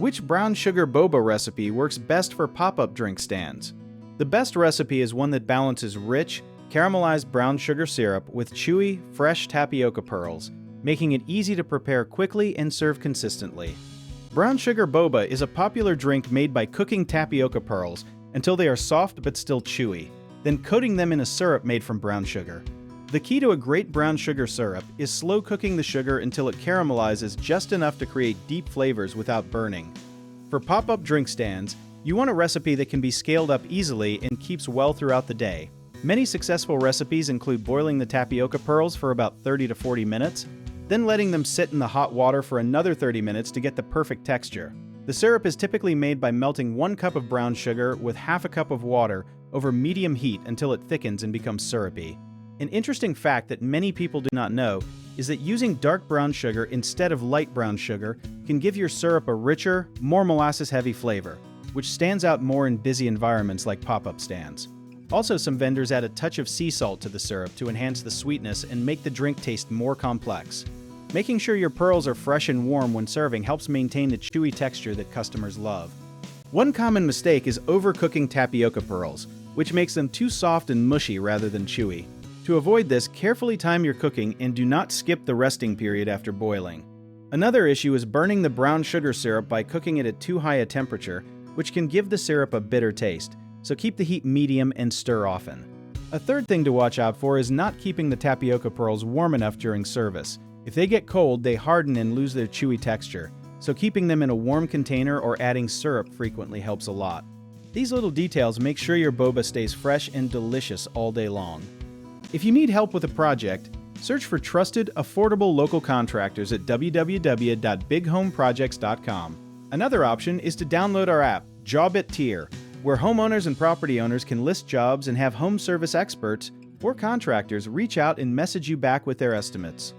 Which brown sugar boba recipe works best for pop-up drink stands? The best recipe is one that balances rich, caramelized brown sugar syrup with chewy, fresh tapioca pearls, making it easy to prepare quickly and serve consistently. Brown sugar boba is a popular drink made by cooking tapioca pearls until they are soft but still chewy, then coating them in a syrup made from brown sugar. The key to a great brown sugar syrup is slow cooking the sugar until it caramelizes just enough to create deep flavors without burning. For pop-up drink stands, you want a recipe that can be scaled up easily and keeps well throughout the day. Many successful recipes include boiling the tapioca pearls for about 30 to 40 minutes, then letting them sit in the hot water for another 30 minutes to get the perfect texture. The syrup is typically made by melting 1 cup of brown sugar with half a cup of water over medium heat until it thickens and becomes syrupy. An interesting fact that many people do not know is that using dark brown sugar instead of light brown sugar can give your syrup a richer, more molasses-heavy flavor, which stands out more in busy environments like pop-up stands. Also, some vendors add a touch of sea salt to the syrup to enhance the sweetness and make the drink taste more complex. Making sure your pearls are fresh and warm when serving helps maintain the chewy texture that customers love. One common mistake is overcooking tapioca pearls, which makes them too soft and mushy rather than chewy. To avoid this, carefully time your cooking and do not skip the resting period after boiling. Another issue is burning the brown sugar syrup by cooking it at too high a temperature, which can give the syrup a bitter taste, so keep the heat medium and stir often. A third thing to watch out for is not keeping the tapioca pearls warm enough during service. If they get cold, they harden and lose their chewy texture, so keeping them in a warm container or adding syrup frequently helps a lot. These little details make sure your boba stays fresh and delicious all day long. If you need help with a project, search for trusted, affordable local contractors at www.bighomeprojects.com. Another option is to download our app, Job It Tier, where homeowners and property owners can list jobs and have home service experts or contractors reach out and message you back with their estimates.